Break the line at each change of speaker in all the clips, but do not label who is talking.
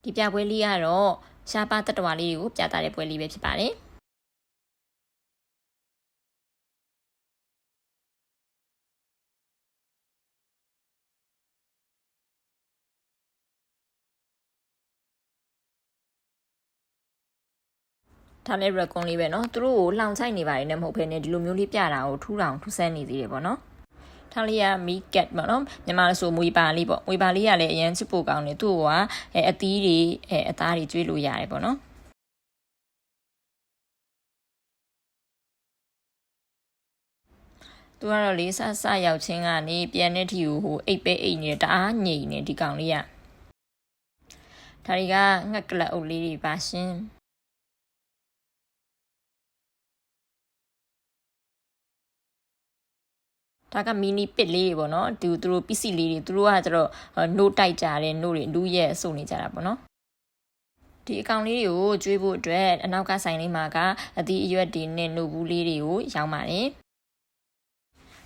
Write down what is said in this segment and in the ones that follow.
ဒီပြပွဲလေးကတော့ရှားပါတတ္တဝါလေးတွေကိုပြသတဲ့ပွဲလေးပဲဖြစ်ပါတယ်ဒါလည်း recon လေးပဲเนาะသူတို့ကိုလောင်ချိုက်နေပါတယ်နဲ့မဟုတ်ဘဲနဲ့ဒီလိုမျိုးလေးပြတာကိုထူးဆန်းနေသေးတယ်ပေါ့နော်ထားလေးကမီကက်ပေါ့နော်မြန်မာဆိုမွေပါလေးပေါ့မွေပါလေးကလည်းအရန်ချစ်ဖို့ကောင်းတယ်သူ့ကအသီးတွေအသားတွေကျွေးလို့ရတယ်ပေါ့နော်သူကတော့လေးဆရောက်ချင်းကနေပြန်တဲ့ထီကိုအိတ်ပဲအိတ်နေတအားညိနေဒီကောင်လေးကဒါတွေကငှက်ကလပ်အုပ်လေးတွေပါရှင်ဒါကမီနီပစ်လေးတွေပေါ့နော်သူတို့ပစ္စည်းလေးတွေသူတို့ကကျတော့နို့တိုက်ကြတယ်နို့တွေလူရဲ့စုံနေကြတာပေါ့နော်ဒီအကောင်လေးတွေကိုကျွေးဖို့အတွက်အနောက်ကဆိုင်လေးမှာကအသီးအရွက်တွေနဲ့နို့ဘူးလေးတွေကိုရောင်းပါတယ်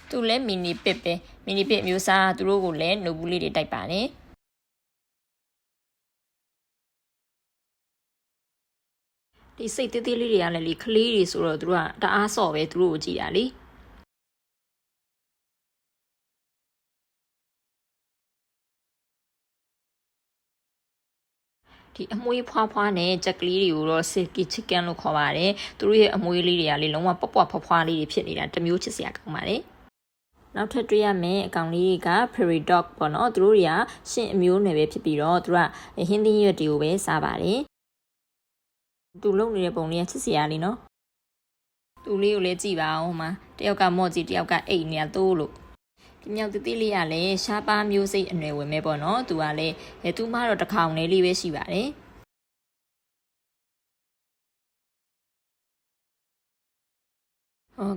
သူလည်းမီနီပစ်ပဲမီနီပစ်မျိုးစားသူတို့ကိုလည်းနို့ဘူးလေးတွေတိုက်ပါတယ်ဒီစိတ်သေးသေးလေးတွေကလည်းလေကလေးတွေဆိုတော့သူတို့ကတအားစော့ပဲသူတို့ကိုကြည့်တာလေဒီအမွှေးဖွားနဲ့ကြက်ကလေးတွေကိုတော့ silky chicken လို့ခေါ်ပါတယ်သူတို့ရဲ့အမွှေးလေးတွေကလေလုံးဝပွားဖွားလေးတွေဖြစ်နေတာတမျိုးချစ်စရာကောင်းပါတယ်နောက်ထပ်တွေ့ရမယ့်အကောင်လေးတွေက prairie dog ပေါ့နော်သူတို့တွေကရှင်အမျိုးနွယ်ပဲဖြစ်ပြီးတော့သူကဟင်းသီးရွက်တွေကိုပဲစားပါတယ်သူလုံနေတဲ့ပုံလေးကချစ်စရာလေးနော်သူလေးကိုလည်းကြည့်ပါအောင်မှာတယောက်ကမော့ကြည့်တယောက်ကအိတ်နေတာသို့လို့ဒီမြောက်သေးလေးကလည်းရှားပါမျိုးစိတ်အနွယ်ဝင်မဲ့ပေါ့နော်သူကလည်းသူမှတော့တစ်ခေါင်လေးပဲရှိပါတယ်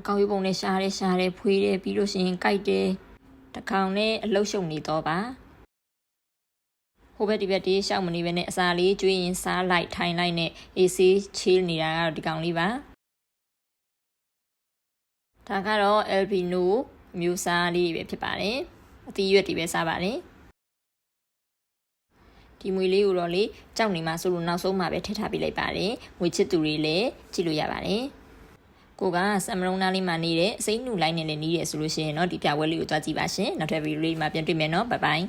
ကောင်းရီပုံနဲ့ရှားတယ်ဖွေးတယ်ပြီးလို့ရှိရင်ကြိုက်တယ်တစ်ခေါင်နဲ့အလုတ်ရှုံနေတော့ပါဟိုဘက်ဒီဘက်ဒီရှောက်မနေပဲနဲ့အစာလေးကျွေးရင်စားလိုက်ထိုင်လိုက်နဲ့အေးဆေးချေးနေတာကတော့ဒီကောင်လေးပါဒါကတော့ albino မျိုးစားလေးတွေပဲဖြစ်ပါတယ်အသီးရွက်တွေပဲစားပါတယ်ဒီမွေလေးကိုတော့လေကြောက်နေမှာဆိုလို့နောက်ဆုံးမှပဲထည့်ထားပေးလိုက်ပါတယ်ငွေချစ်သူတွေလည်းကြည့်လို့ရပါတယ်ကိုကစမလုံးသားလေးမှာနေတဲ့အစိမ့်နှူလိုက်နေလည်းနေတယ်ဆိုလို့ရှိရင်တော့ဒီပြပွဲလေးကိုသွားကြည့်ပါရှင်နောက်ထပ်ဗီဒီယိုလေးမှာပြန်တွေ့မယ်နော်ဘိုင်ဘိုင်